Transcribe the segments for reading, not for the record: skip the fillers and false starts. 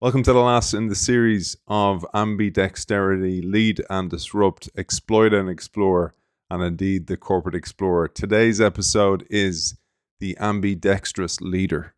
Welcome to the last in the series of Ambidexterity, Lead and Disrupt, Exploit and Explore, and indeed the Corporate Explorer. Today's episode is the Ambidextrous Leader.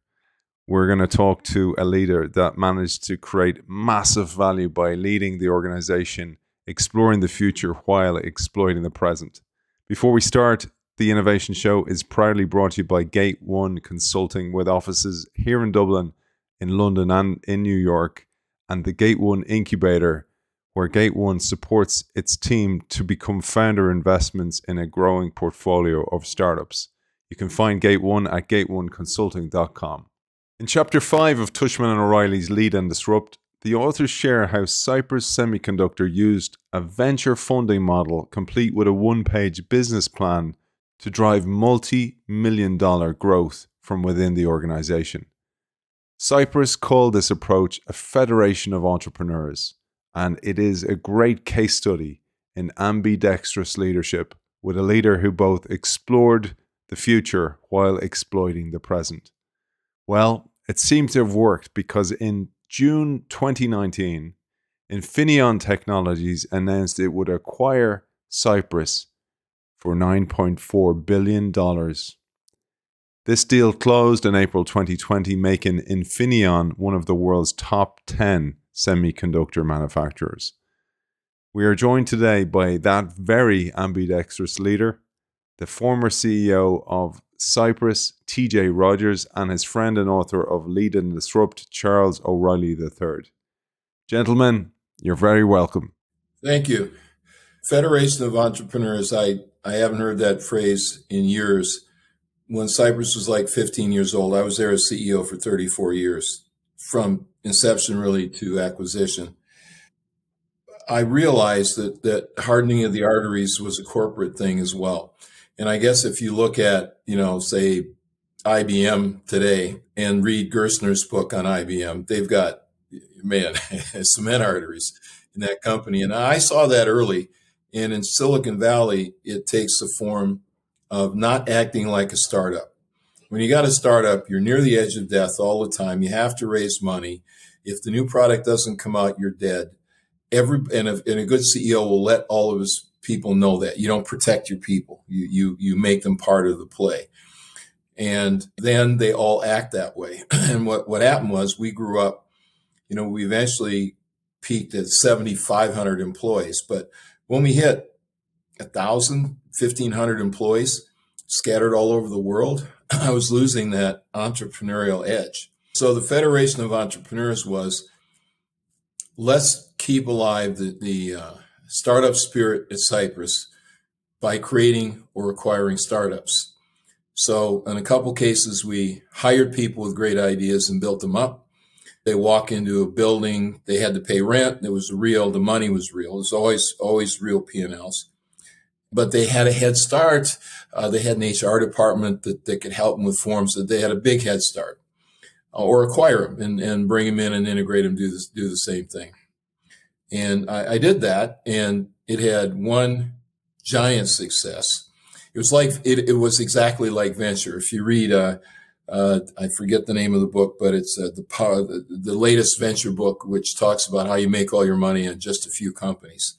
We're going to talk to a leader that managed to create massive value by leading the organization, exploring the future while exploiting the present. Before we start, the Innovation Show is proudly brought to you by Gate 1 Consulting, with offices here in Dublin, in London and in New York, and the Gate 1 Incubator, where Gate 1 supports its team to become founder investments in a growing portfolio of startups. You can find Gate 1 at gate1consulting.com. In Chapter 5 of Tushman and O'Reilly's Lead and Disrupt, the authors share how Cypress Semiconductor used a venture funding model complete with a one-page business plan to drive multi-million-dollar growth from within the organization. Cypress called this approach a federation of entrepreneurs, and it is a great case study in ambidextrous leadership, with a leader who both explored the future while exploiting the present. Well, it seemed to have worked, because in June 2019, Infineon Technologies announced it would acquire Cypress for $9.4 billion. This deal closed in April 2020, making Infineon one of the world's top 10 semiconductor manufacturers. We are joined today by that very ambidextrous leader, the former CEO of Cypress, TJ Rodgers, and his friend and author of Lead and Disrupt, Charles O'Reilly III. Gentlemen, you're very welcome. Thank you. Federation of Entrepreneurs, I haven't heard that phrase in years. When Cypress was like 15 years old, I was there as CEO for 34 years, from inception really to acquisition. I realized that hardening of the arteries was a corporate thing as well. And I guess if you look at, say IBM today and read Gerstner's book on IBM, they've got, cement arteries in that company. And I saw that early. And in Silicon Valley, it takes the form of not acting like a startup. When you got a startup, you're near the edge of death all the time. You have to raise money. If the new product doesn't come out, you're dead. And a good CEO will let all of his people know that. You don't protect your people. You make them part of the play. And then they all act that way. And what happened was, we grew up, we eventually peaked at 7,500 employees. But when we hit 1,000, 1,500 employees scattered all over the world, I was losing that entrepreneurial edge. So the Federation of Entrepreneurs was, let's keep alive the startup spirit at Cypress by creating or acquiring startups. So in a couple cases, we hired people with great ideas and built them up. They walk into a building, they had to pay rent. It was real. The money was real. It was always real P&Ls. But they had a head start. They had an HR department that could help them with forms. That they had a big head start, or acquire them and bring them in and integrate them, do the same thing. And I did that, and it had one giant success. It was like it was exactly like venture. If you read, I forget the name of the book, but it's the latest venture book, which talks about how you make all your money in just a few companies.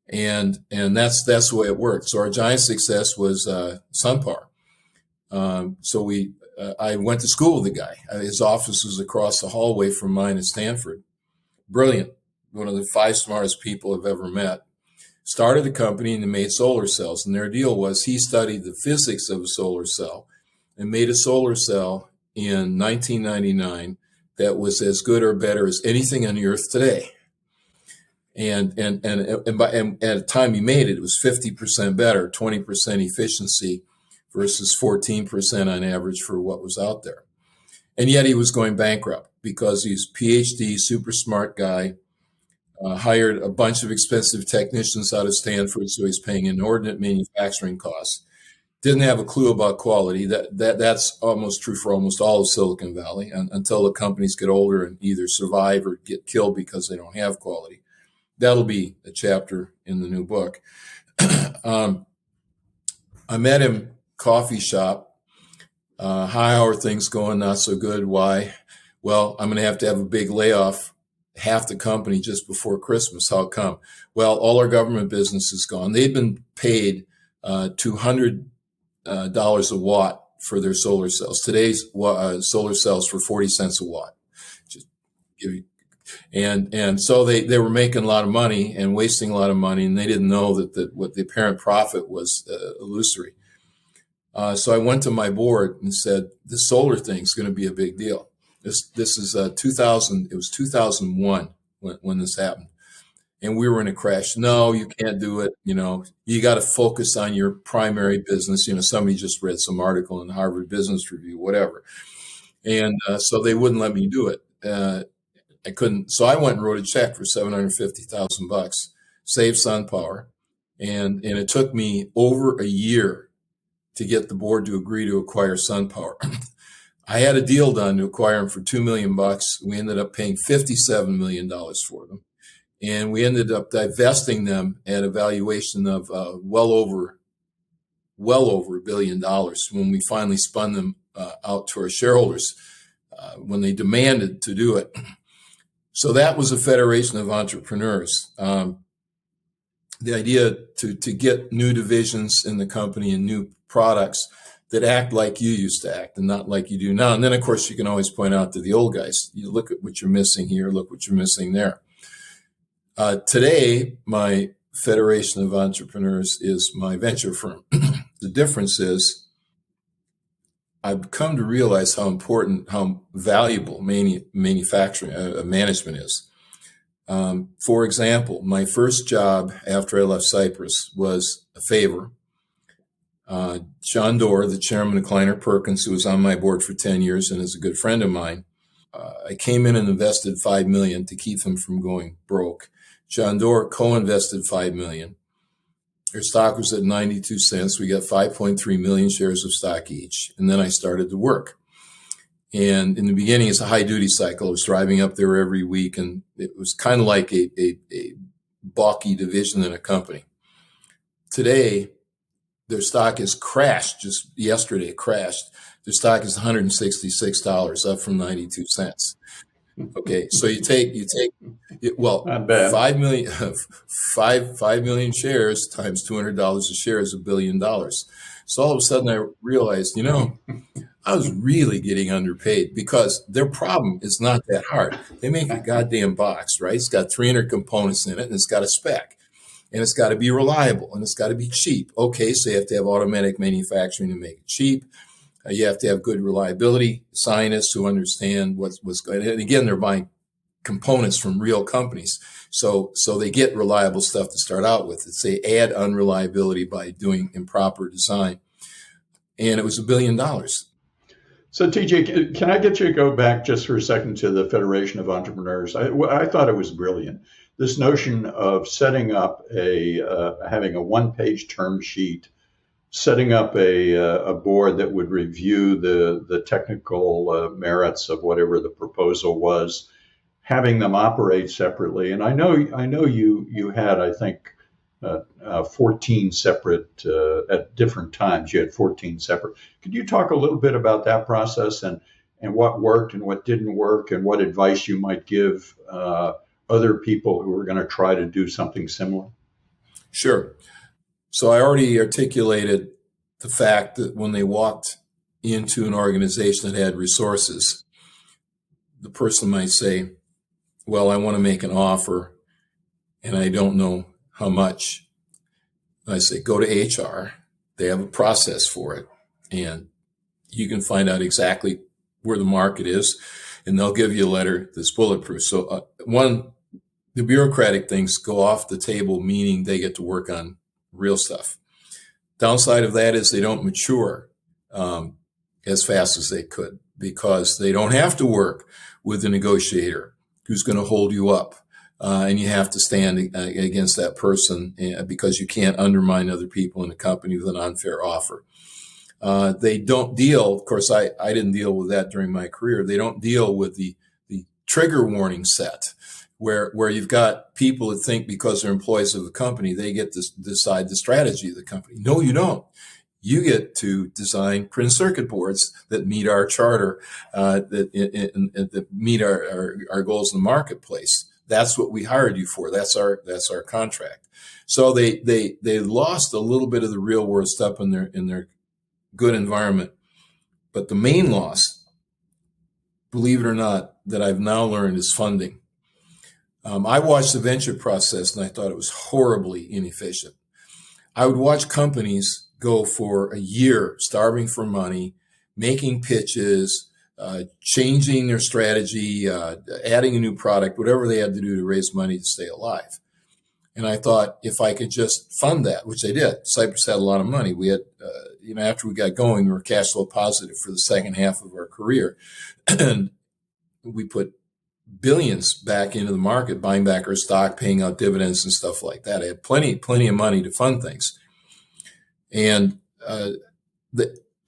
And that's the way it worked. So our giant success was SunPower. I went to school with the guy. His office was across the hallway from mine at Stanford. Brilliant, one of the 5 smartest people I've ever met. Started a company and made solar cells. And their deal was, he studied the physics of a solar cell and made a solar cell in 1999 that was as good or better as anything on the earth today. And at the time he made it, it was 50% better, 20% efficiency versus 14% on average for what was out there. And yet he was going bankrupt, because he's a PhD, super smart guy, hired a bunch of expensive technicians out of Stanford, so he's paying inordinate manufacturing costs. Didn't have a clue about quality. That's almost true for almost all of Silicon Valley, until the companies get older and either survive or get killed because they don't have quality. That'll be a chapter in the new book. I met him coffee shop. How are things going? Not so good. Why? Well, I'm going to have a big layoff, half the company just before Christmas. How come? Well, all our government business is gone. They've been paid $200 a watt for their solar cells. Today's solar cells for 40 cents a watt. Just give you, and so they were making a lot of money and wasting a lot of money, and they didn't know that what the apparent profit was illusory. So I went to my board and said, the solar thing is going to be a big deal. This is 2000. It was 2001 when this happened, and we were in a crash. No, you can't do it. You got to focus on your primary business. Somebody just read some article in the Harvard Business Review, whatever, and so they wouldn't let me do it. I couldn't. So I went and wrote a check for $750,000, saved SunPower, and it took me over a year to get the board to agree to acquire SunPower. I had a deal done to acquire them for $2 million. We ended up paying $57 million for them. And we ended up divesting them at a valuation of well over $1 billion when we finally spun them out to our shareholders when they demanded to do it. So that was a federation of entrepreneurs. The idea to get new divisions in the company and new products that act like you used to act and not like you do now. And then, of course, you can always point out to the old guys, you look at what you're missing here, look what you're missing there. Today, my federation of entrepreneurs is my venture firm. The difference is I've come to realize how important, how valuable manufacturing management is. For example, my first job after I left Cypress was a favor. John Doerr, the chairman of Kleiner Perkins, who was on my board for 10 years and is a good friend of mine, I came in and invested $5 million to keep him from going broke. John Doerr co-invested $5 million. Their stock was at 92 cents. We got 5.3 million shares of stock each. And then I started to work. And in the beginning, it's a high-duty cycle. I was driving up there every week, and it was kind of like a balky division in a company. Today, their stock has crashed. Just yesterday, it crashed. Their stock is $166, up from 92 cents. Okay, so you take well, 5 million shares times $200 a share is $1 billion. So all of a sudden, I realized, I was really getting underpaid because their problem is not that hard. They make a goddamn box, right? It's got 300 components in it, and it's got a spec. And it's got to be reliable, and it's got to be cheap. Okay, so you have to have automatic manufacturing to make it cheap. You have to have good reliability scientists who understand what's going on. And again, they're buying components from real companies. So they get reliable stuff to start out with. They add unreliability by doing improper design. And it was $1 billion. So TJ, can I get you to go back just for a second to the Federation of Entrepreneurs? I thought it was brilliant. This notion of setting up having a one-page term sheet, setting up a board that would review the technical merits of whatever the proposal was, having them operate separately. And I know you had, I think, 14 separate at different times. You had 14 separate. Could you talk a little bit about that process and what worked and what didn't work, and what advice you might give other people who are going to try to do something similar? Sure. So I already articulated the fact that when they walked into an organization that had resources, the person might say, well, I want to make an offer and I don't know how much. I say, go to HR. They have a process for it, and you can find out exactly where the market is, and they'll give you a letter that's bulletproof. So the bureaucratic things go off the table, meaning they get to work on real stuff. Downside of that is they don't mature as fast as they could, because they don't have to work with a negotiator who's going to hold you up. And you have to stand against that person because you can't undermine other people in the company with an unfair offer. They don't deal, of course, I didn't deal with that during my career. They don't deal with the trigger warning set where you've got people that think because they're employees of the company, they get to decide the strategy of the company. No, you don't. You get to design printed circuit boards that meet our charter, that meet our goals in the marketplace. That's what we hired you for. That's our contract. So they lost a little bit of the real world stuff in their good environment. But the main loss, believe it or not, that I've now learned is funding. I watched the venture process and I thought it was horribly inefficient. I would watch companies go for a year starving for money, making pitches, changing their strategy, adding a new product, whatever they had to do to raise money to stay alive. And I thought if I could just fund that, which they did. Cypress had a lot of money. We had, after we got going, we were cash flow positive for the second half of our career. And we put billions back into the market, buying back our stock, paying out dividends and stuff like that. I had plenty of money to fund things. And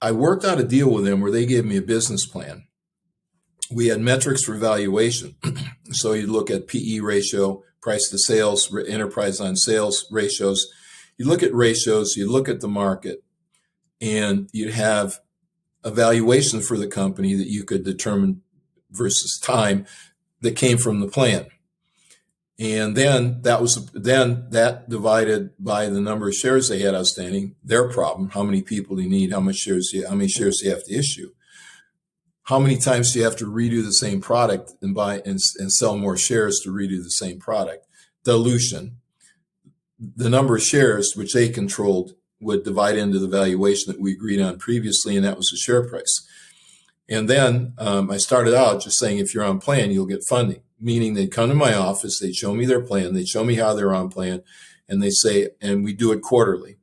I worked out a deal with them where they gave me a business plan. We had metrics for valuation. So you look at PE ratio, price to sales, enterprise on sales ratios. You look at ratios, you look at the market, and you'd have a valuation for the company that you could determine versus time that came from the plan. And then that divided by the number of shares they had outstanding, their problem, how many people do you need, how many shares do you have to issue? How many times do you have to redo the same product and buy and sell more shares to redo the same product? Dilution. The number of shares which they controlled would divide into the valuation that we agreed on previously, and that was the share price. And then I started out just saying, if you're on plan, you'll get funding, meaning they'd come to my office, they'd show me their plan, they'd show me how they're on plan, and they say, and we do it quarterly.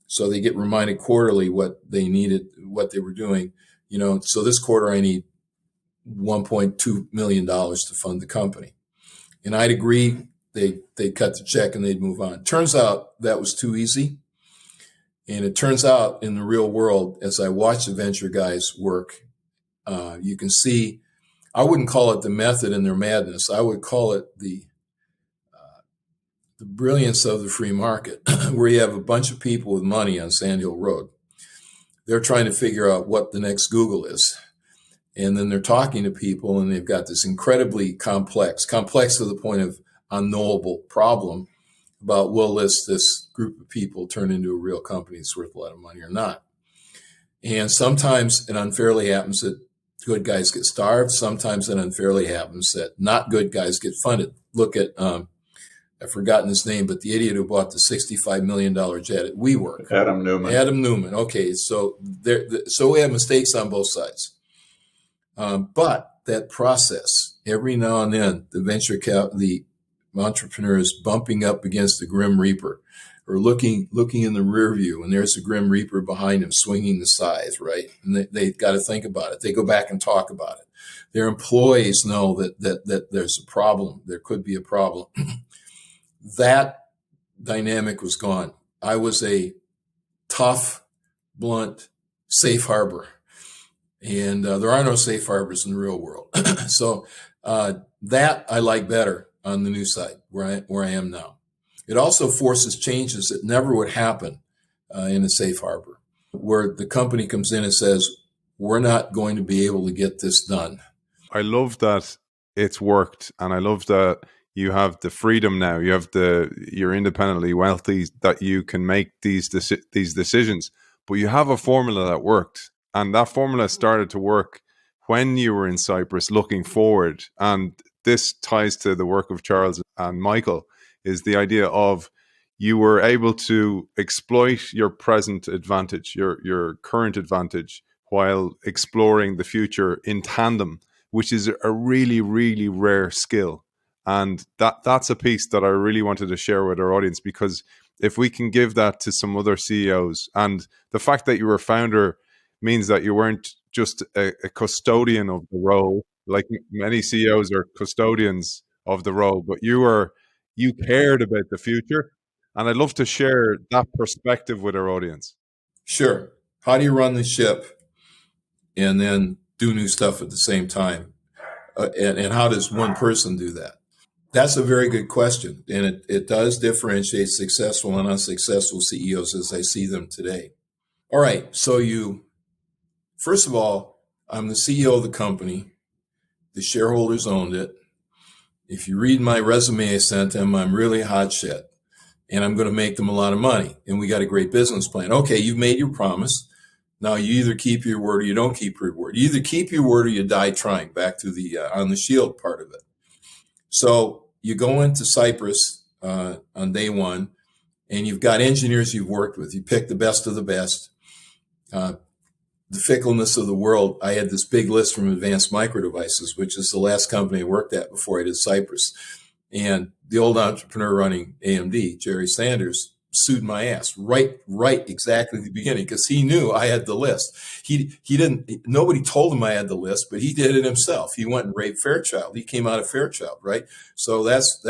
So they get reminded quarterly what they needed, what they were doing. So this quarter I need $1.2 million to fund the company. And I'd agree, they'd cut the check and they'd move on. Turns out that was too easy. And it turns out in the real world, as I watch the venture guys work, you can see, I wouldn't call it the method and their madness. I would call it the brilliance of the free market, where you have a bunch of people with money on Sand Hill Road. They're trying to figure out what the next Google is. And then they're talking to people and they've got this incredibly complex to the point of unknowable problem about, will this group of people turn into a real company that's worth a lot of money or not? And sometimes it unfairly happens that good guys get starved. Sometimes it unfairly happens that not good guys get funded. Look at, I've forgotten his name, but the idiot who bought the $65 million jet at WeWork. Adam Newman. Okay, so we have mistakes on both sides. But that process, every now and then, the entrepreneur is bumping up against the Grim Reaper, or looking in the rear view, and there's a Grim Reaper behind him swinging the scythe, right? And they've got to think about it. They go back and talk about it. Their employees know that there's a problem. There could be a problem. That dynamic was gone. I was a tough, blunt, safe harbor. And there are no safe harbors in the real world. So that I like better on the new side, where I am now. It also forces changes that never would happen in a safe harbor, where the company comes in and says, we're not going to be able to get this done. I love that it's worked, and I love that you have the freedom now. You're independently wealthy, that you can make these decisions. But you have a formula that worked, and that formula started to work when you were in Cypress, looking forward. And this ties to the work of Charles and Michael, is the idea of you were able to exploit your present advantage, your current advantage, while exploring the future in tandem, which is a really, really rare skill. And that's a piece that I really wanted to share with our audience, because if we can give that to some other CEOs, and the fact that you were a founder means that you weren't just a custodian of the role, like many CEOs are custodians of the role, but you cared about the future. And I'd love to share that perspective with our audience. Sure. How do you run the ship and then do new stuff at the same time? And how does one person do that? That's a very good question. And it does differentiate successful and unsuccessful CEOs as I see them today. All right. So first of all, I'm the CEO of the company. The shareholders owned it. If you read my resume I sent them, I'm really hot shit. And I'm going to make them a lot of money. And we got a great business plan. Okay, you've made your promise. Now you either keep your word or you don't keep your word. You either keep your word or you die trying, back to the on the shield part of it. So you go into Cypress on day one, and you've got engineers you've worked with. You pick the best of the best. The fickleness of the world, I had this big list from Advanced Micro Devices, which is the last company I worked at before I did Cypress. And the old entrepreneur running AMD, Jerry Sanders, sued my ass right exactly at the beginning, because he knew I had the list. He didn't, nobody told him I had the list, but he did it himself. He went and raped Fairchild. He came out of Fairchild, right? So that's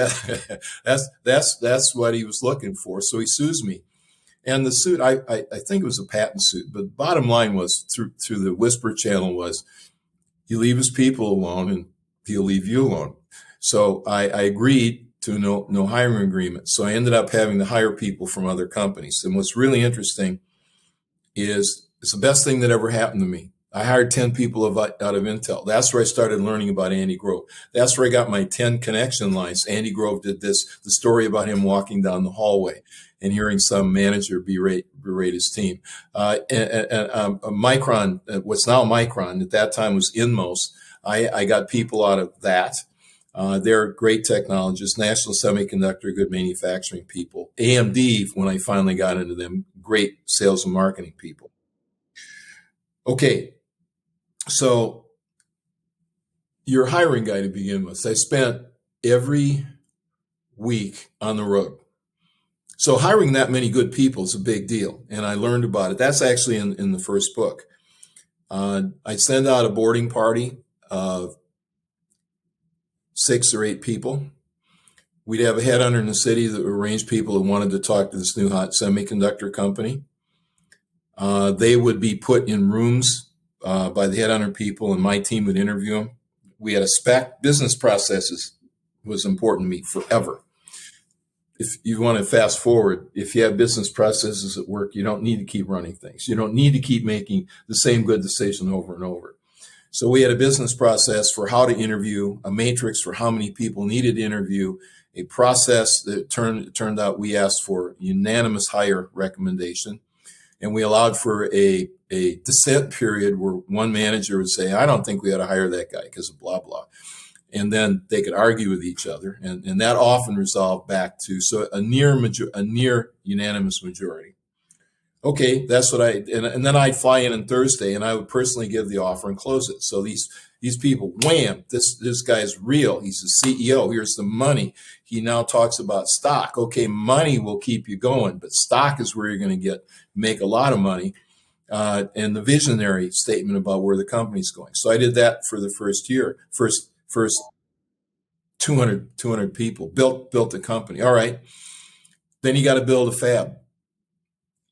what he was looking for. So he sues me. And the suit, I think it was a patent suit, but bottom line was through the whisper channel was, you leave his people alone and he'll leave you alone. So I agreed to no hiring agreement. So I ended up having to hire people from other companies. And what's really interesting is it's the best thing that ever happened to me. I hired 10 people out of Intel. That's where I started learning about Andy Grove. That's where I got my 10 connection lines. Andy Grove did this, the story about him walking down the hallway and hearing some manager berate his team. Micron, what's now Micron, at that time was Inmos. I got people out of that. They're great technologists. National Semiconductor, good manufacturing people. AMD, when I finally got into them, great sales and marketing people. Okay, so your hiring guy to begin with. I spent every week on the road. So hiring that many good people is a big deal, and I learned about it. That's actually in the first book. I'd send out a boarding party of 6 or 8 people. We'd have a headhunter in the city that would arrange people who wanted to talk to this new hot semiconductor company. They would be put in rooms by the headhunter people, and my team would interview them. We had a spec. Business processes was important to me forever. If you want to fast forward, if you have business processes at work, you don't need to keep running things. You don't need to keep making the same good decision over and over. So we had a business process for how to interview, a matrix for how many people needed to interview, a process that turned out we asked for unanimous hire recommendation. And we allowed for a dissent period where one manager would say, I don't think we ought to hire that guy because of blah, blah. And then they could argue with each other. And that often resolved back to a near unanimous majority. Okay, that's what and then I'd fly in on Thursday and I would personally give the offer and close it. So these people, wham, this guy's real. He's a CEO. Here's the money. He now talks about stock. Okay, money will keep you going, but stock is where you're going to make a lot of money. And the visionary statement about where the company's going. So I did that for the first year, first 200 people, built the company. All right. Then you got to build a fab.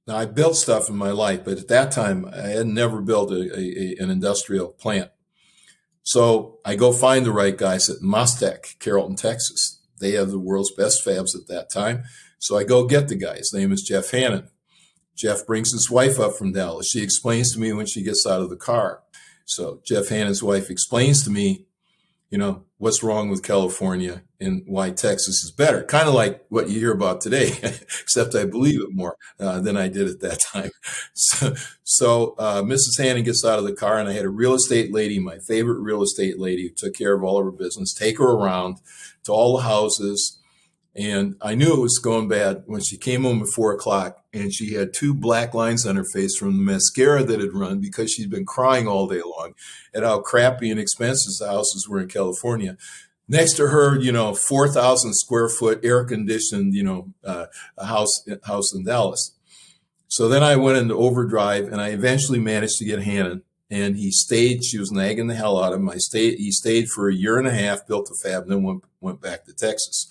Now, I built stuff in my life, but at that time, I had never built an industrial plant. So I go find the right guys at Mostec, Carrollton, Texas. They have the world's best fabs at that time. So I go get the guy. His name is Jeff Hannon. Jeff brings his wife up from Dallas. She explains to me when she gets out of the car. So Jeff Hannon's wife explains to me, what's wrong with California and why Texas is better. Kind of like what you hear about today, except I believe it more than I did at that time. So Mrs. Hannon gets out of the car, and I had a real estate lady, my favorite real estate lady, who took care of all of her business, take her around to all the houses. And I knew it was going bad when she came home at 4:00 and she had 2 black lines on her face from the mascara that had run because she'd been crying all day long at how crappy and expensive the houses were in California. Next to her, 4,000 square foot air conditioned, a house in Dallas. So then I went into overdrive and I eventually managed to get Hannon, and he stayed. She was nagging the hell out of him. He stayed for a year and a half, built a fab, and then went back to Texas.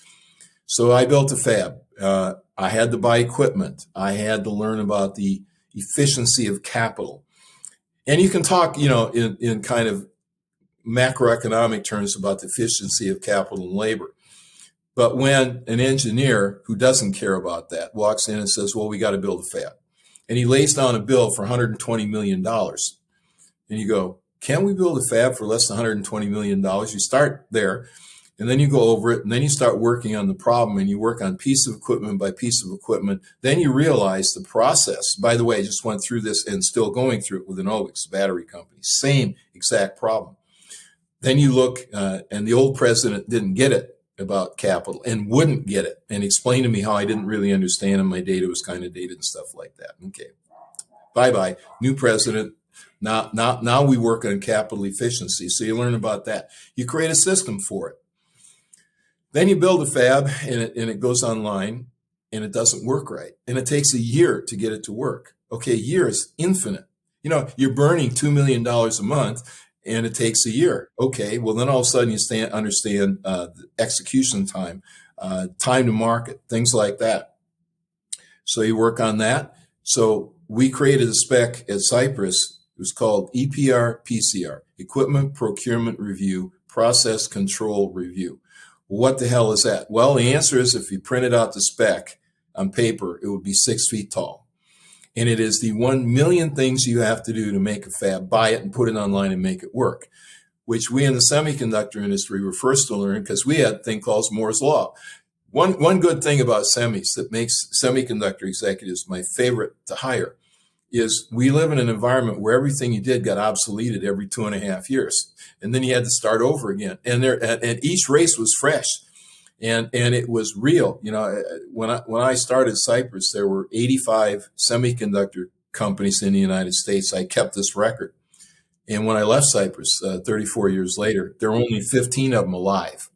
So I built a fab. I had to buy equipment. I had to learn about the efficiency of capital. And you can talk, in kind of macroeconomic terms about the efficiency of capital and labor. But when an engineer who doesn't care about that walks in and says, well, we got to build a fab. and he lays down a bill for $120 million. And you go, can we build a fab for less than $120 million? You start there, and then you go over it, and then you start working on the problem, and you work on piece of equipment by piece of equipment. Then you realize the process. By the way, I just went through this and still going through it with Innovix battery company. Same exact problem. Then you look, and the old president didn't get it about capital and wouldn't get it, and explained to me how I didn't really understand, and my data was kind of dated and stuff like that. Okay, bye-bye. New president. Now we work on capital efficiency. So you learn about that. You create a system for it. Then you build a fab, and it goes online, and it doesn't work right. And it takes a year to get it to work. Okay, a year is infinite. You're burning $2 million a month, and it takes a year. Okay, well, then all of a sudden you understand the execution time, time to market, things like that. So you work on that. So we created a spec at Cypress. It was called EPR-PCR, Equipment Procurement Review, Process Control Review. What the hell is that? Well, the answer is if you printed out the spec on paper, it would be 6 feet tall. And it is the 1 million things you have to do to make a fab, buy it and put it online and make it work, which we in the semiconductor industry were first to learn because we had a thing called Moore's Law. One good thing about semis that makes semiconductor executives my favorite to hire is we live in an environment where everything you did got obsoleted every 2.5 years. And then you had to start over again. And each race was fresh. And it was real. When I started Cypress, there were 85 semiconductor companies in the United States. I kept this record. And when I left Cypress 34 years later, there were only 15 of them alive.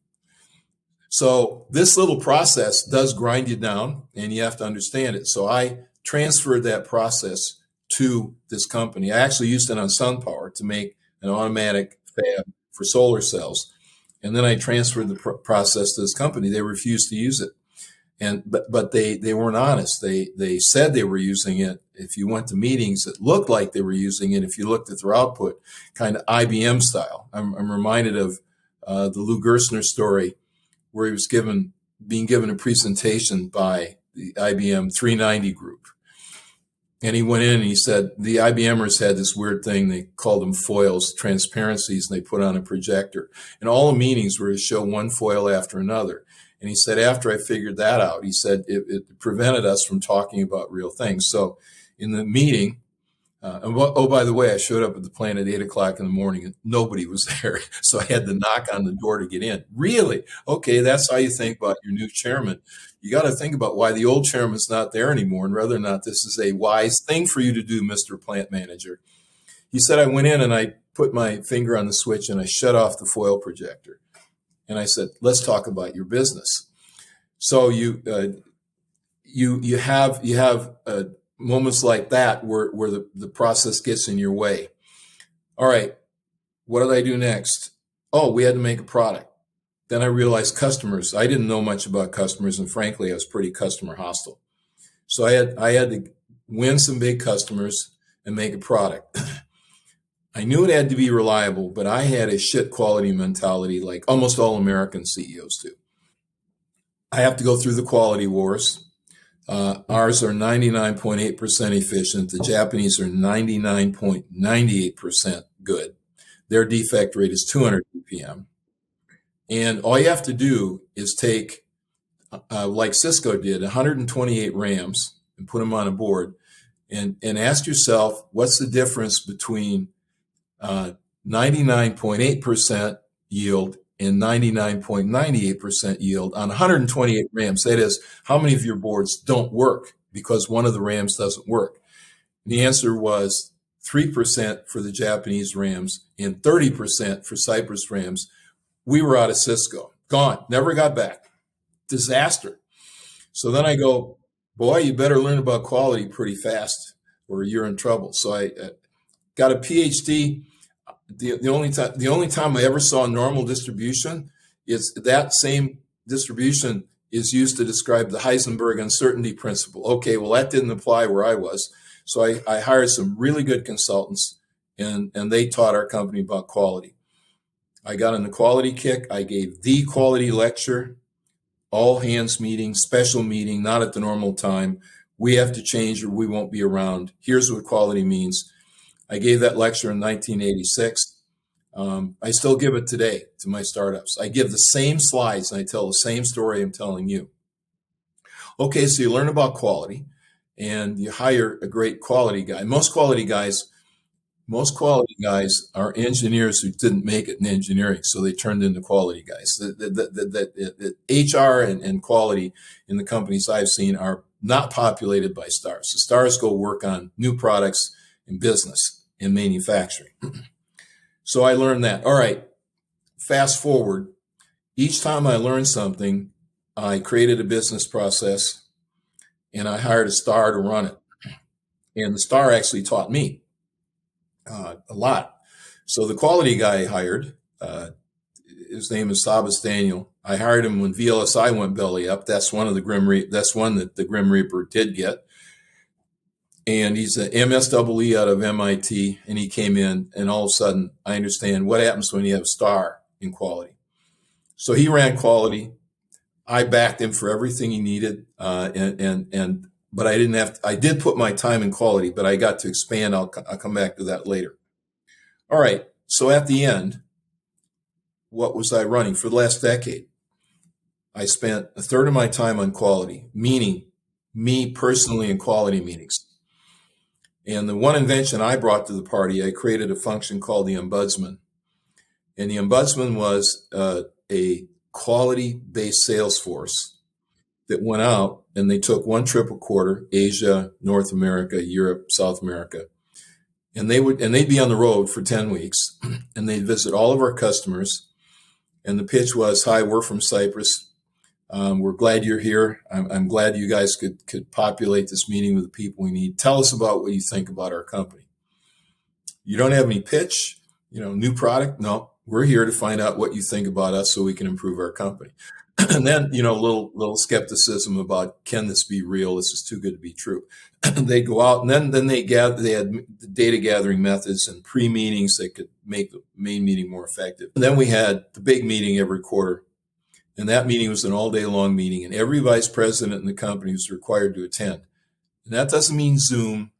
So this little process does grind you down, and you have to understand it. So I transferred that process to this company. I actually used it on SunPower to make an automatic fab for solar cells. And then I transferred the process to this company. They refused to use it. But they weren't honest. They said they were using it. If you went to meetings, it looked like they were using it. If you looked at their output, kind of IBM style. I'm reminded of the Lou Gerstner story where he was being given a presentation by the IBM 390 group. And he went in and he said, the IBMers had this weird thing. They called them foils, transparencies, and they put on a projector. And all the meetings were to show one foil after another. And he said, after I figured that out, he said, it prevented us from talking about real things. So in the meeting, by the way, I showed up at the plant at 8 o'clock in the morning and nobody was there. So I had to knock on the door to get in. Really? Okay, that's how you think about your new chairman. You got to think about why the old chairman's not there anymore and whether or not this is a wise thing for you to do, Mr. Plant Manager. He said, I went in and I put my finger on the switch and I shut off the foil projector. And I said, let's talk about your business. So you have moments like that where the process gets in your way. All right, what did I do next? Oh, we had to make a product. Then I realized customers. I didn't know much about customers, and frankly, I was pretty customer hostile. So I had to win some big customers and make a product. I knew it had to be reliable, but I had a shit quality mentality like almost all American CEOs do. I have to go through the quality wars. Ours are 99.8% efficient. The Japanese are 99.98% good. Their defect rate is 200 ppm. And all you have to do is take, like Cisco did, 128 RAMs and put them on a board and ask yourself, what's the difference between 99.8% yield and 99.98% yield on 128 RAMs? That is, how many of your boards don't work because one of the RAMs doesn't work? And the answer was 3% for the Japanese RAMs and 30% for Cypress RAMs. We were out of Cisco, gone, never got back. Disaster. So then I go, boy, you better learn about quality pretty fast or you're in trouble. So I got a PhD. The only time I ever saw normal distribution is that same distribution is used to describe the Heisenberg uncertainty principle. Okay, well, that didn't apply where I was. So I hired some really good consultants and they taught our company about quality. I got in the quality kick. I gave the quality lecture, all hands meeting, special meeting, not at the normal time. We have to change or we won't be around. Here's what quality means. I gave that lecture in 1986. I still give it today to my startups. I give the same slides and I tell the same story I'm telling you. Okay, so you learn about quality and you hire a great quality guy. Most quality guys are engineers who didn't make it in engineering, so they turned into quality guys. The HR and quality in the companies I've seen are not populated by stars. The stars go work on new products in business, in manufacturing. So I learned that. All right, fast forward. Each time I learned something, I created a business process and I hired a star to run it. And the star actually taught me a lot. So the quality guy I hired, his name is Sabas Daniel. I hired him when VLSI went belly up. That's one that the Grim Reaper did get. And he's an MSEE out of MIT, and he came in, and all of a sudden, I understand what happens when you have a star in quality. So he ran quality. I backed him for everything he needed, but I didn't have to, I did put my time in quality, but I got to expand. I'll come back to that later. All right. So at the end, what was I running for the last decade? I spent a third of my time on quality, meaning me personally in quality meetings. And the one invention I brought to the party, I created a function called the ombudsman. And the ombudsman was a quality-based sales force that went out and they took one trip a quarter, Asia, North America, Europe, South America. And they'd be on the road for 10 weeks and they'd visit all of our customers. And the pitch was, hi, we're from Cypress. We're glad you're here. I'm glad you guys could populate this meeting with the people we need. Tell us about what you think about our company. You don't have any pitch, new product? No, we're here to find out what you think about us so we can improve our company. And then, little skepticism about, can this be real? This is too good to be true. They go out and then they had data gathering methods and pre-meetings that could make the main meeting more effective. And then we had the big meeting every quarter. And that meeting was an all-day long meeting, and every vice president in the company was required to attend. And that doesn't mean Zoom.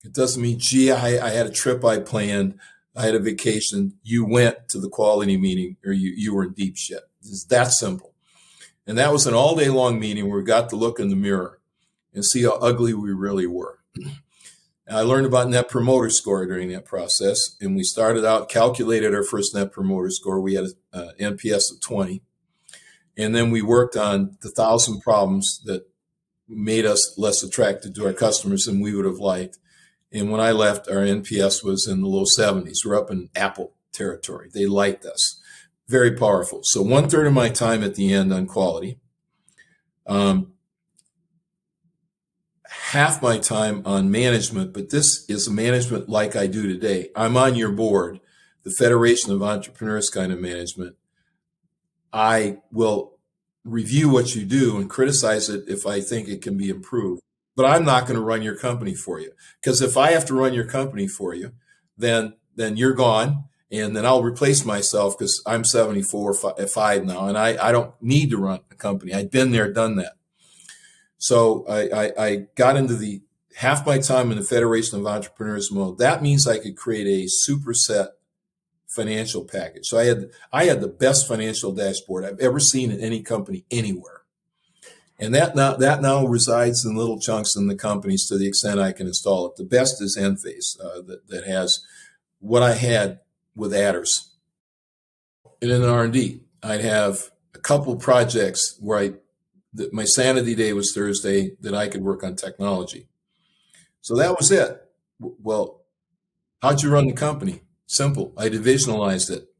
It doesn't mean, gee, I had a trip I planned. I had a vacation. You went to the quality meeting, or you were in deep shit. It's that simple. And that was an all-day long meeting where we got to look in the mirror and see how ugly we really were. And I learned about Net Promoter Score during that process, and we started out, calculated our first Net Promoter Score. We had an NPS of 20. And then we worked on the 1,000 problems that made us less attracted to our customers than we would have liked. And when I left, our NPS was in the low 70s. We're up in Apple territory. They liked us. Very powerful. So 1/3 of my time at the end on quality. Half my time on management, but this is a management like I do today. I'm on your board, the Federation of Entrepreneurs kind of management. I will review what you do and criticize it if I think it can be improved. But I'm not going to run your company for you. Because if I have to run your company for you, then you're gone. And then I'll replace myself because I'm 74, 5 now. And I don't need to run a company. I've been there, done that. So I got into the half my time in the Federation of Entrepreneurs mode. That means I could create a superset financial package. So I had the best financial dashboard I've ever seen in any company anywhere. And that now resides in little chunks in the companies to the extent I can install it. The best is Enphase that has what I had with adders. And in R&D, I'd have a couple projects where my sanity day was Thursday that I could work on technology. So that was it. Well, how'd you run the company? Simple. I divisionalized it.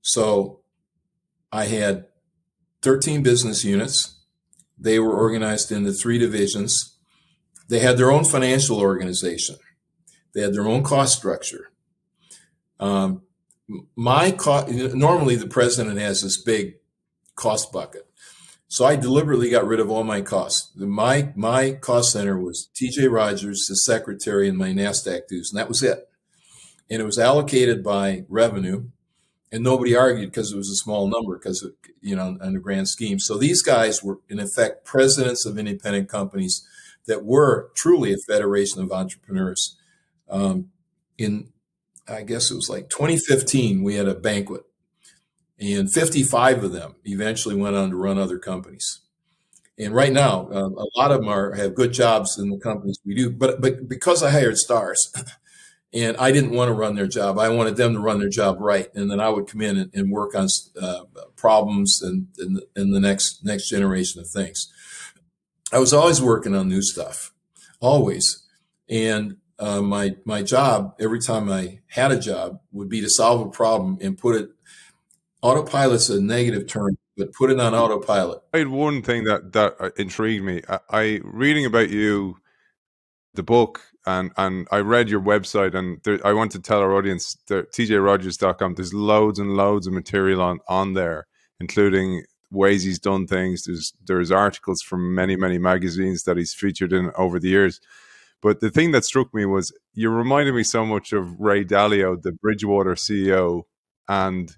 So I had 13 business units. They were organized into 3 divisions. They had their own financial organization. They had their own cost structure. Normally the president has this big cost bucket. So I deliberately got rid of all my costs. My cost center was TJ Rodgers, the secretary, and my NASDAQ dues, and that was it. And it was allocated by revenue, and nobody argued because it was a small number because, on the grand scheme. So these guys were, in effect, presidents of independent companies that were truly a federation of entrepreneurs. In, I guess it was like 2015, we had a banquet, and 55 of them eventually went on to run other companies. And right now, a lot of them have good jobs in the companies we do. But because I hired stars, and I didn't want to run their job, I wanted them to run their job right, and then I would come in and work on problems and the next generation of things. I was always working on new stuff, always. And my job, every time I had a job, would be to solve a problem and put it. Autopilot's a negative term, but put it on autopilot. I had one thing that intrigued me. I reading about you, the book, and I read your website, and I want to tell our audience that tjrodgers.com, there's loads and loads of material on there, including ways he's done things. There's articles from many magazines that he's featured in over the years. But the thing that struck me was you reminded me so much of Ray Dalio, the Bridgewater CEO, and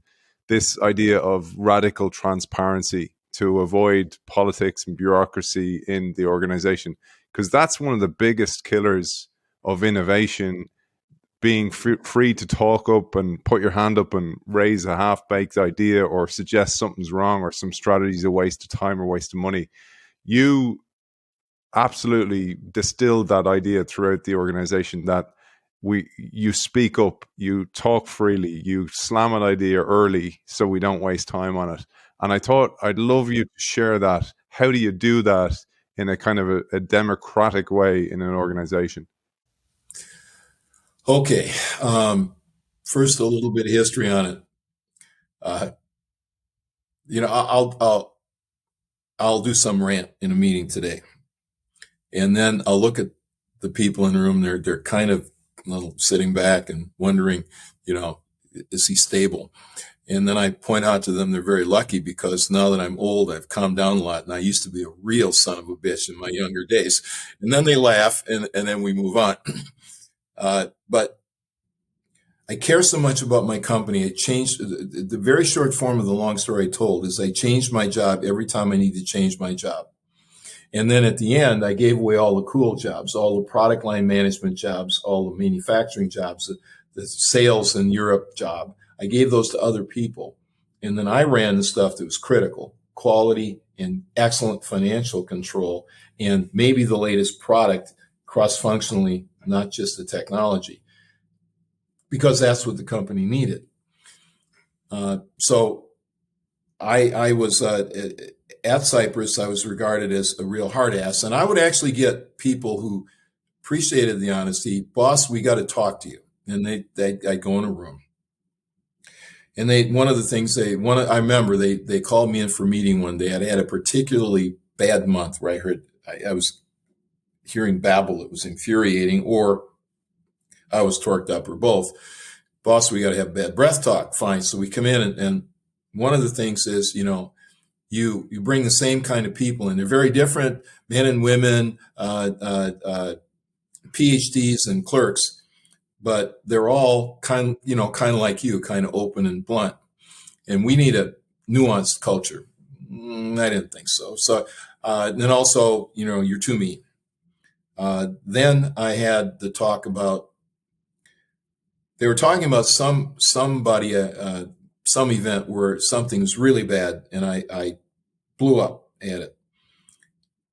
this idea of radical transparency to avoid politics and bureaucracy in the organization, because that's one of the biggest killers of innovation, being free to talk up and put your hand up and raise a half-baked idea or suggest something's wrong or some strategy is a waste of time or waste of money. You absolutely distilled that idea throughout the organization, that you speak up, you talk freely, you slam an idea early so we don't waste time on it. And I thought I'd love you to share that. How do you do that in a kind of a democratic way in an organization? Okay. First, a little bit of history on it. I'll do some rant in a meeting today, and then I'll look at the people in the room. They're kind of little sitting back and wondering, is he stable? And then I point out to them they're very lucky, because now that I'm old, I've calmed down a lot, and I used to be a real son of a bitch in my younger days. And then they laugh, and then we move on. But I care so much about my company. It changed. The very short form of the long story I told is I changed my job every time I need to change my job. And then at the end, I gave away all the cool jobs, all the product line management jobs, all the manufacturing jobs, the sales in Europe job. I gave those to other people. And then I ran the stuff that was critical: quality and excellent financial control, and maybe the latest product cross-functionally, not just the technology, because that's what the company needed. So I was at Cypress, I was regarded as a real hard ass. And I would actually get people who appreciated the honesty. Boss, we got to talk to you. And I'd go in a room. And one of the things I remember, they called me in for a meeting one day. I'd had a particularly bad month where I was hearing babble. It was infuriating, or I was torqued up, or both. Boss, we got to have bad breath talk. Fine. So we come in, and one of the things is, you bring the same kind of people in. They're very different, men and women, PhDs and clerks, but they're all kind of like you, kind of open and blunt. And we need a nuanced culture. I didn't think so. So then also, you're too mean. Then I had the talk about, they were talking about somebody, some event where something's really bad, and I blew up at it.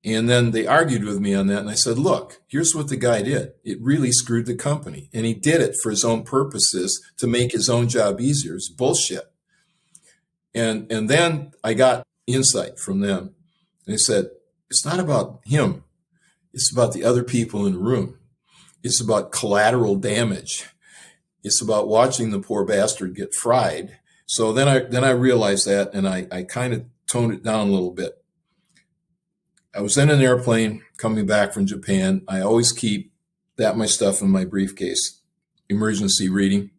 And then they argued with me on that, and I said, look, here's what the guy did. It really screwed the company, and he did it for his own purposes to make his own job easier. It's bullshit. And then I got insight from them. And they said, it's not about him. It's about the other people in the room. It's about collateral damage. It's about watching the poor bastard get fried. So then I realized that, and I kind of toned it down a little bit. I was in an airplane coming back from Japan. I always keep my stuff in my briefcase, emergency reading.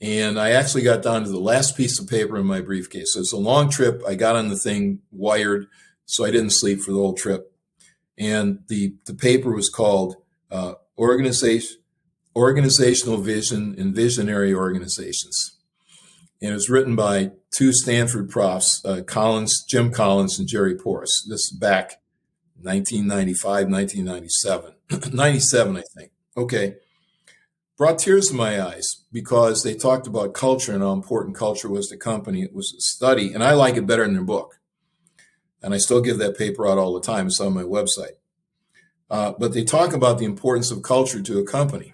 And I actually got down to the last piece of paper in my briefcase. So it's a long trip. I got on the thing wired, so I didn't sleep for the whole trip. And the paper was called Organizational Vision and Visionary Organizations. And it was written by two Stanford profs, Jim Collins and Jerry Porras. This is back 1995, 1997, 97, I think. Okay. Brought tears to my eyes because they talked about culture and how important culture was to company. It was a study, and I like it better than their book. And I still give that paper out all the time. It's on my website. But they talk about the importance of culture to a company.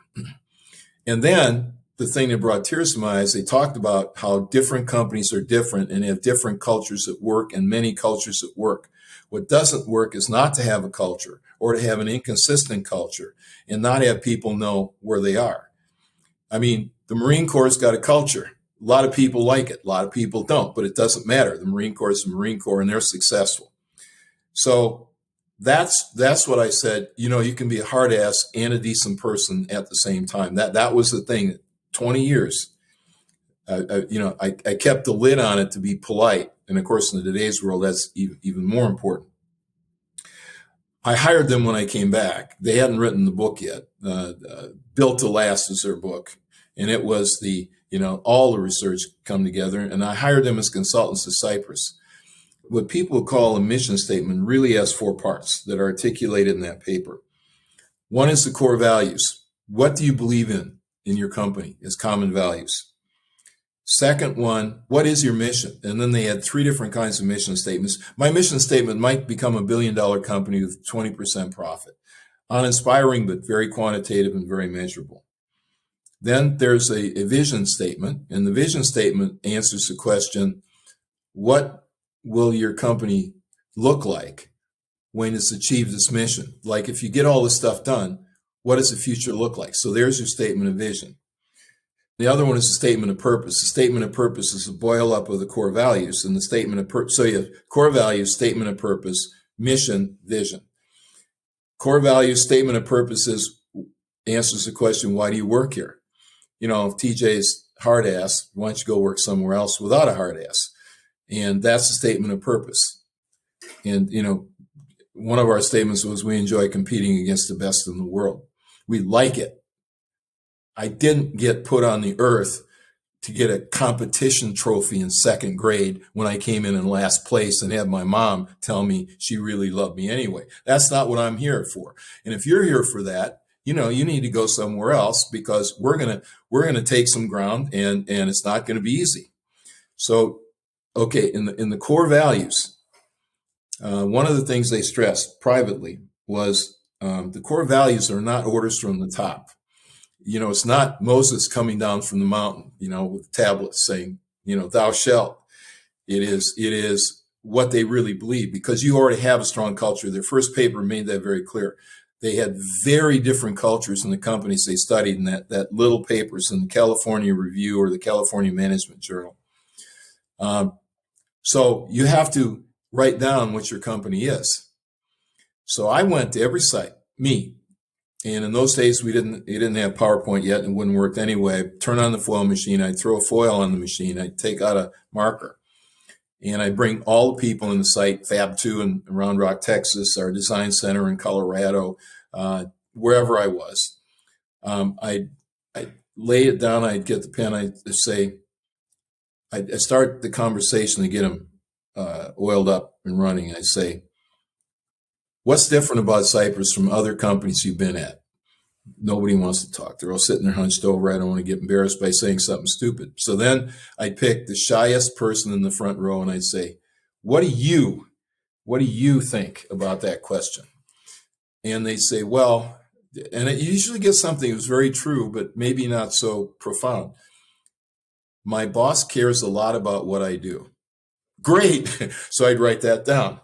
And then the thing that brought tears to my eyes, they talked about how different companies are different and have different cultures at work and many cultures at work. What doesn't work is not to have a culture or to have an inconsistent culture and not have people know where they are. I mean, the Marine Corps got a culture. A lot of people like it. A lot of people don't, but it doesn't matter. The Marine Corps is the Marine Corps and they're successful. So that's what I said. You can be a hard ass and a decent person at the same time. That was the thing. 20 years. I kept the lid on it to be polite. And of course, in today's world, that's even more important. I hired them when I came back. They hadn't written the book yet. Built to Last is their book. And it was all the research come together. And I hired them as consultants to Cypress. What people call a mission statement really has 4 parts that are articulated in that paper. One is the core values. What do you believe in your company as common values? Second one, what is your mission? And then they had 3 different kinds of mission statements. My mission statement might become $1 billion company with 20% profit. Uninspiring, but very quantitative and very measurable. Then there's a vision statement, and the vision statement answers the question, what will your company look like when it's achieved its mission? Like if you get all this stuff done, what does the future look like? So there's your statement of vision. The other one is the statement of purpose. The statement of purpose is a boil up of the core values, and the statement of purpose. So you have core values, statement of purpose, mission, vision. Core values, statement of purpose answers the question, why do you work here? If TJ's hard ass, why don't you go work somewhere else without a hard ass? And that's the statement of purpose. And, one of our statements was we enjoy competing against the best in the world. We like it. I didn't get put on the earth to get a competition trophy in 2nd grade when I came in last place and had my mom tell me she really loved me anyway. That's not what I'm here for. And if you're here for that, you need to go somewhere else because we're gonna take some ground and it's not going to be easy. So, okay, in the core values, one of the things they stressed privately was the core values are not orders from the top. It's not Moses coming down from the mountain, with tablets saying, thou shalt. It is what they really believe because you already have a strong culture. Their first paper made that very clear. They had very different cultures in the companies they studied in that little papers in the California Review or the California Management Journal. So you have to write down what your company is. So I went to every site, and in those days, we didn't have PowerPoint yet and it wouldn't work anyway. I'd turn on the foil machine. I'd throw a foil on the machine. I'd take out a marker and I'd bring all the people in the site, Fab 2 in Round Rock, Texas, our design center in Colorado, wherever I was. I'd lay it down. I'd get the pen. I'd say, I'd start the conversation to get them oiled up and running. I'd say, what's different about Cypress from other companies you've been at? Nobody wants to talk. They're all sitting there hunched over. I don't want to get embarrassed by saying something stupid. So then I'd pick the shyest person in the front row and I'd say, what do you think about that question? And they'd say, well, and it usually gets something that was very true, but maybe not so profound. My boss cares a lot about what I do. Great. So I'd write that down.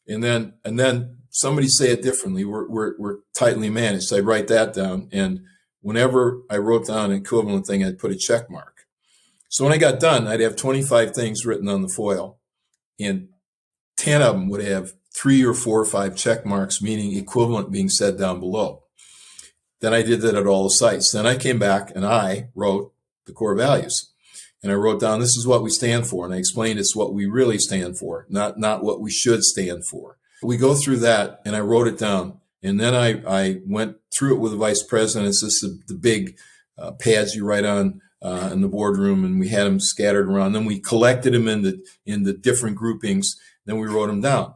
And then somebody say it differently. We're tightly managed. So I'd write that down. And whenever I wrote down an equivalent thing, I'd put a check mark. So when I got done, I'd have 25 things written on the foil. And 10 of them would have 3 or 4 or 5 check marks, meaning equivalent being said down below. Then I did that at all the sites. Then I came back and I wrote the core values. And I wrote down, this is what we stand for. And I explained it's what we really stand for, not what we should stand for. We go through that and I wrote it down. And then I went through it with the vice president. It's just the big pads you write on in the boardroom. And we had them scattered around. Then we collected them in the different groupings. Then we wrote them down.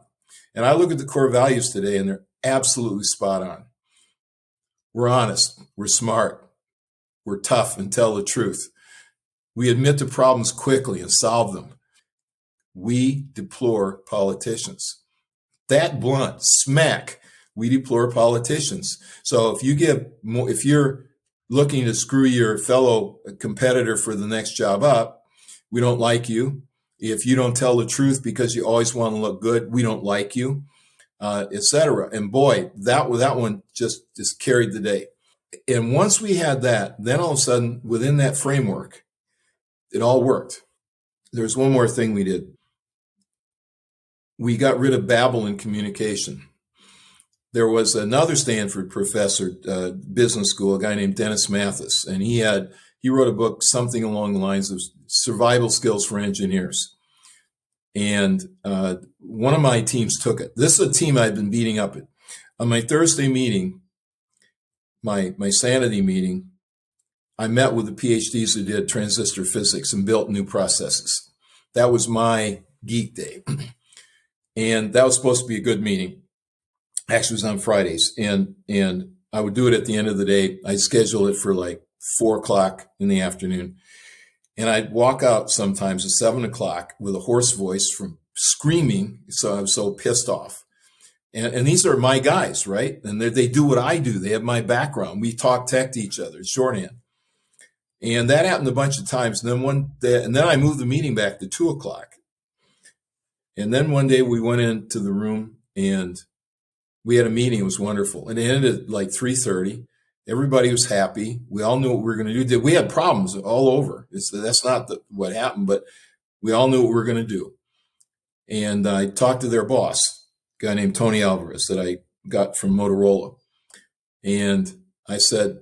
And I look at the core values today, and they're absolutely spot on. We're honest. We're smart. We're tough and tell the truth. We admit to problems quickly and solve them. We deplore politicians. That blunt, smack, we deplore politicians. So if you're looking to screw your fellow competitor for the next job up, we don't like you. If you don't tell the truth because you always want to look good, we don't like you, etc. And boy, that one just carried the day. And once we had that, then all of a sudden, within that framework, it all worked. There's one more thing we did. We got rid of babble in communication. There was another Stanford professor, business school, a guy named Dennis Mathis, and he wrote a book, something along the lines of Survival Skills for Engineers. And one of my teams took it. This is a team I've been beating up at. On my Thursday meeting, my sanity meeting, I met with the PhDs who did transistor physics and built new processes. That was my geek day. And that was supposed to be a good meeting. Actually, it was on Fridays. And I would do it at the end of the day. I'd schedule it for like 4:00 in the afternoon. And I'd walk out sometimes at 7:00 with a hoarse voice from screaming. So I was so pissed off. And these are my guys, right? And they do what I do. They have my background. We talk tech to each other, shorthand. And that happened a bunch of times. And then I moved the meeting back to 2:00. And then one day we went into the room and we had a meeting. It was wonderful. And it ended at like 3:30. Everybody was happy. We all knew what we were going to do. We had problems all over. That's not what happened, but we all knew what we were going to do. And I talked to their boss, a guy named Tony Alvarez that I got from Motorola. And I said,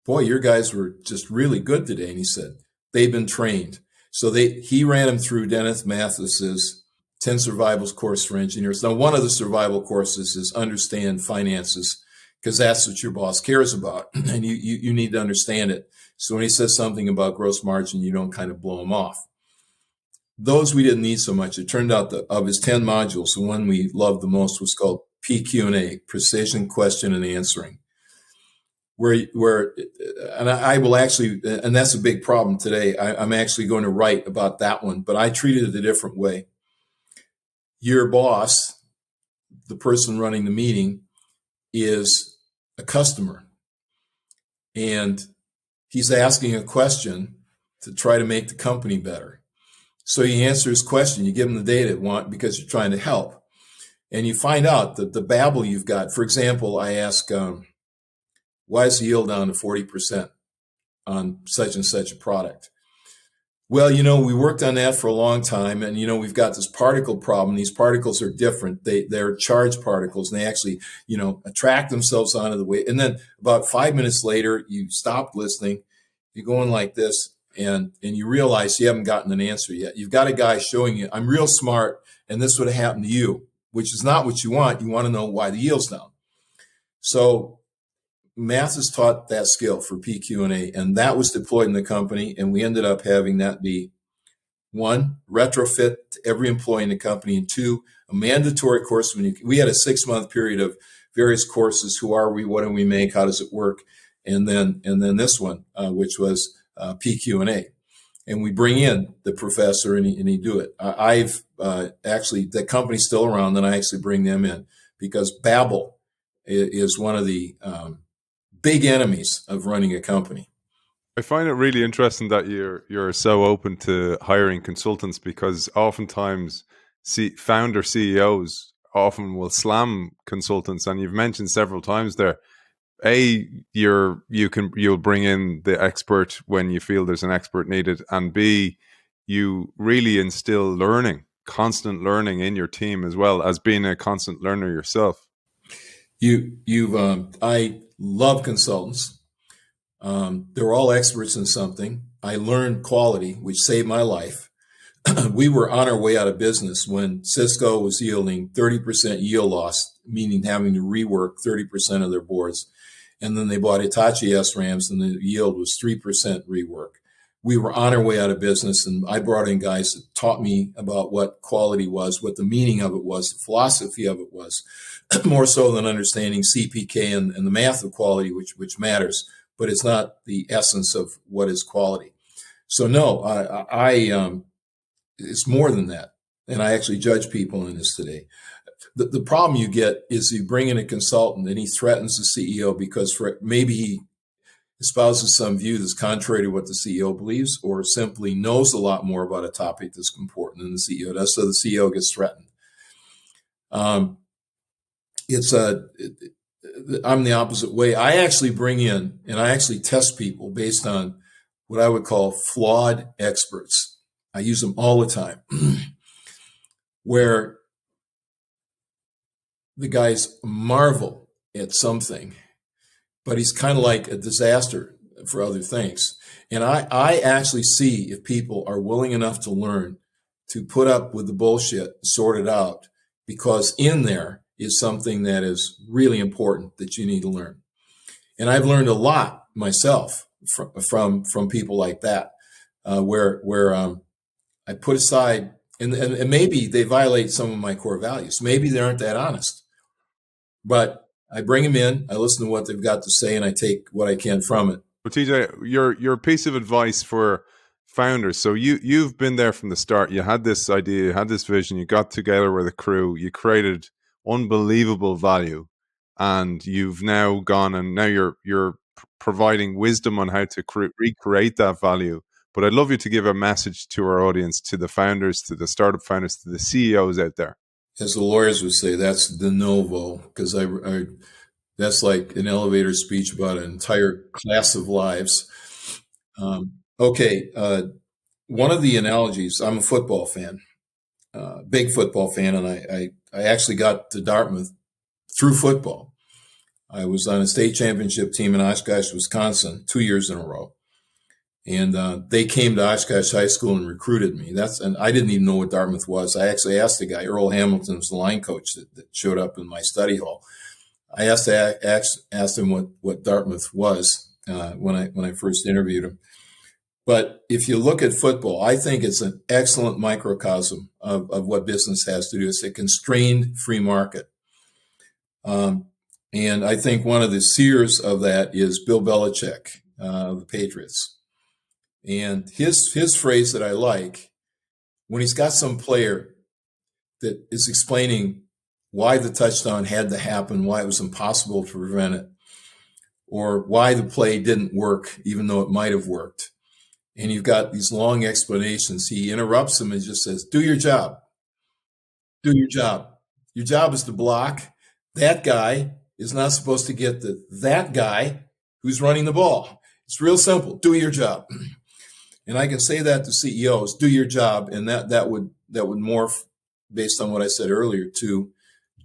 boy, your guys were just really good today. And he said, they've been trained. So he ran them through Dennis Mathis's 10 Survivals course for engineers. Now, one of the survival courses is understand finances, because that's what your boss cares about. And you need to understand it. So when he says something about gross margin, you don't kind of blow him off. Those we didn't need so much. It turned out that of his 10 modules, the one we loved the most was called PQ&A, Precision Question and Answering. And I will actually, and that's a big problem today. I'm actually going to write about that one, but I treated it a different way. Your boss, the person running the meeting, is a customer. And he's asking a question to try to make the company better. So you answer his question, you give him the data it want because you're trying to help. And you find out that the babble you've got, for example, I ask, why is the yield down to 40% on such and such a product? Well, we worked on that for a long time, and, we've got this particle problem. These particles are different. They're charged particles, and they actually, attract themselves onto the way. And then about 5 minutes later, you stop listening, you're going like this, and you realize you haven't gotten an answer yet. You've got a guy showing you, I'm real smart, and this would have happened to you, which is not what you want. You want to know why the yield's down. So Math has taught that skill for PQ&A, and that was deployed in the company, and we ended up having that be, 1, retrofit to every employee in the company, and 2, a mandatory course. We had a 6-month period of various courses. Who are we? What do we make? How does it work? And then this one, which was PQ&A. And we bring in the professor, and he do it. I've actually, the company's still around, and I actually bring them in because babble is one of the big enemies of running a company. I find it really interesting that you're so open to hiring consultants, because oftentimes founder CEOs often will slam consultants, and you've mentioned several times there. You'll bring in the expert when you feel there's an expert needed, and B, you really instill constant learning in your team, as well as being a constant learner yourself. I love consultants. They're all experts in something. I learned quality, which saved my life. We were on our way out of business when Cisco was yielding 30% yield loss, meaning having to rework 30% of their boards. And then they bought Hitachi SRAMs, and the yield was 3% rework. we were on our way out of business, and I brought in guys that taught me about what quality was, what the meaning of it was, the philosophy of it was, more so than understanding CPK and the math of quality, which matters, but it's not the essence of what is quality. So no, it's more than that. And I actually judge people in this today. The problem you get is you bring in a consultant and he threatens the CEO because maybe he espouses some view that's contrary to what the CEO believes, or simply knows a lot more about a topic that's important than the CEO does, so the CEO gets threatened. I'm the opposite way. I actually bring in and I actually test people based on what I would call flawed experts. I use them all the time, where the guys marvel at something, but he's kind of like a disaster for other things. And I actually see if people are willing enough to learn to put up with the bullshit, sort it out, because in there is something that is really important that you need to learn. And I've learned a lot myself from people like that, where I put aside, and maybe they violate some of my core values. Maybe they aren't that honest. But I bring them in, I listen to what they've got to say, and I take what I can from it. Well, TJ, your piece of advice for founders. So you've been there from the start. You had this idea, you had this vision, you got together with a crew, you created unbelievable value, and you've now gone and now you're providing wisdom on how to recreate that value. But I'd love you to give a message to our audience, to the founders, to the startup founders, to the CEOs out there. As the lawyers would say, that's de novo, because that's like an elevator speech about an entire class of lives. One of the analogies, I'm a football fan, big football fan, and I actually got to Dartmouth through football. I was on a state championship team in Oshkosh, Wisconsin, 2 years in a row. And they came to Oshkosh High School and recruited me. And I didn't even know what Dartmouth was. I actually asked the guy, Earl Hamilton was the line coach that showed up in my study hall. I asked him what Dartmouth was when I first interviewed him. But if you look at football, I think it's an excellent microcosm of what business has to do. It's a constrained free market. And I think one of the seers of that is Bill Belichick of the Patriots. And his phrase that I like, when he's got some player that is explaining why the touchdown had to happen, why it was impossible to prevent it, or why the play didn't work, even though it might have worked. And you've got these long explanations. He interrupts him and just says, do your job. Do your job. Your job is to block. That guy is not supposed to get that guy who's running the ball. It's real simple. Do your job. And I can say that to CEOs, do your job, and that would morph, based on what I said earlier, to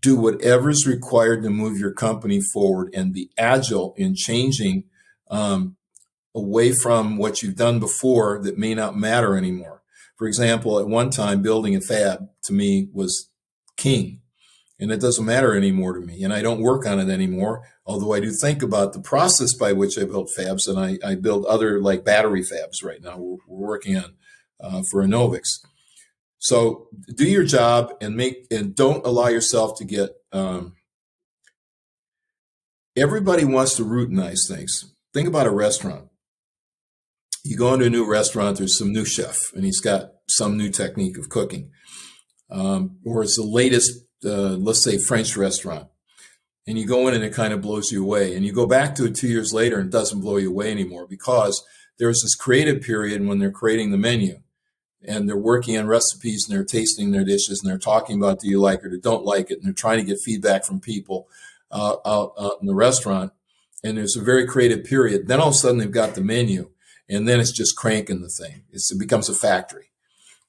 do whatever is required to move your company forward and be agile in changing away from what you've done before that may not matter anymore. For example, at one time, building a fab to me was king, and it doesn't matter anymore to me, and I don't work on it anymore, although I do think about the process by which I built fabs, and I build other like battery fabs right now we're working on for Innovix. So do your job and don't allow yourself to get, everybody wants to routinize things. Think about a restaurant. You go into a new restaurant, there's some new chef, and he's got some new technique of cooking. Or it's the latest, let's say, French restaurant. And you go in and it kind of blows you away. And you go back to it 2 years later and it doesn't blow you away anymore, because there's this creative period when they're creating the menu and they're working on recipes and they're tasting their dishes and they're talking about, do you like it or don't like it? And they're trying to get feedback from people out in the restaurant. And there's a very creative period. Then all of a sudden they've got the menu, and then it's just cranking the thing. It becomes a factory,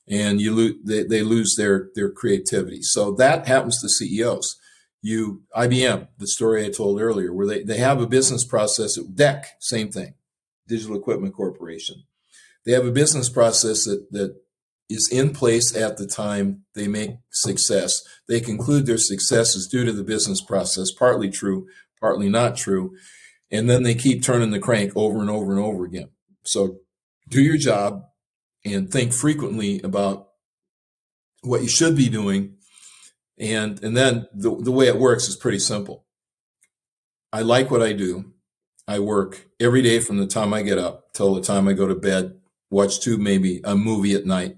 and they lose their creativity. So that happens to CEOs. IBM, the story I told earlier, where they have a business process at DEC, same thing, Digital Equipment Corporation. They have a business process that is in place at the time they make success. They conclude their success is due to the business process, partly true, partly not true. And then they keep turning the crank over and over and over again. So do your job and think frequently about what you should be doing. And then the way it works is pretty simple. I like what I do. I work every day from the time I get up till the time I go to bed, watch maybe a movie at night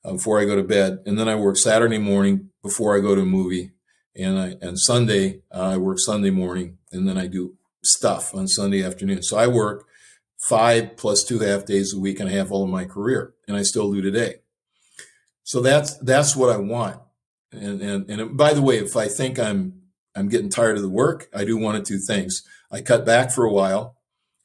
before I go to bed. And then I work Saturday morning before I go to a movie. And Sunday, I work Sunday morning, and then I do stuff on Sunday afternoon. So I work 5 plus 2.5 days a week, and I have all of my career, and I still do today. So that's what I want. And by the way, if I think I'm getting tired of the work, I do one of two things. I cut back for a while,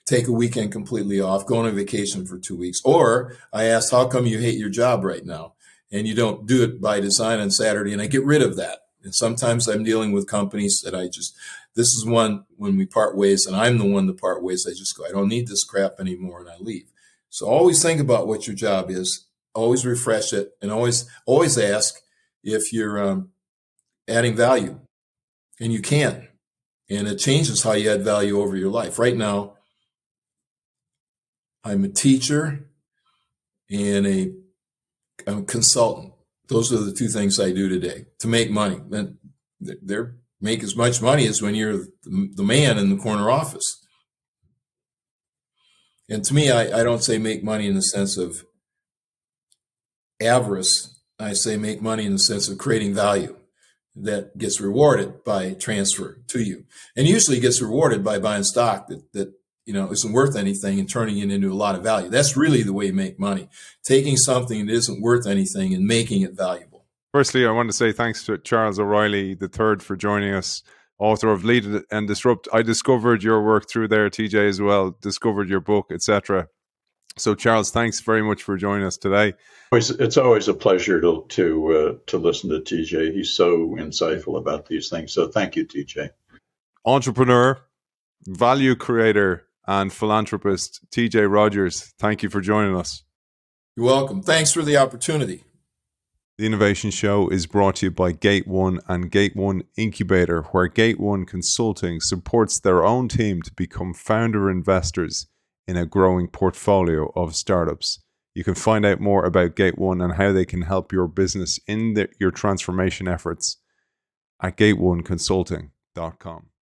take a weekend completely off, go on a vacation for 2 weeks, or I ask, how come you hate your job right now? And you don't do it by design on Saturday, and I get rid of that. And sometimes I'm dealing with companies that this is one, when we part ways, and I'm the one to part ways, I just go, I don't need this crap anymore, and I leave. So always think about what your job is, always refresh it, and always ask if you're adding value. And you can. And it changes how you add value over your life. Right now, I'm a teacher and I'm a consultant. Those are the two things I do today to make money. And they're make as much money as when you're the man in the corner office. And to me, I don't say make money in the sense of avarice. I say make money in the sense of creating value that gets rewarded by transfer to you, and usually gets rewarded by buying stock that isn't worth anything and turning it into a lot of value. That's really the way you make money, taking something that isn't worth anything and making it valuable. Firstly, I want to say thanks to Charles O'Reilly III for joining us, author of Lead and Disrupt. I discovered your work through there, TJ, as well, discovered your book, etc. So, Charles, thanks very much for joining us today. It's always a pleasure to listen to TJ. He's so insightful about these things. So thank you, TJ. Entrepreneur, value creator, and philanthropist, TJ Rodgers, thank you for joining us. You're welcome. Thanks for the opportunity. The Innovation Show is brought to you by Gate One and Gate One Incubator, where Gate One Consulting supports their own team to become founder investors in a growing portfolio of startups. You can find out more about Gate One and how they can help your business in your transformation efforts at gateoneconsulting.com.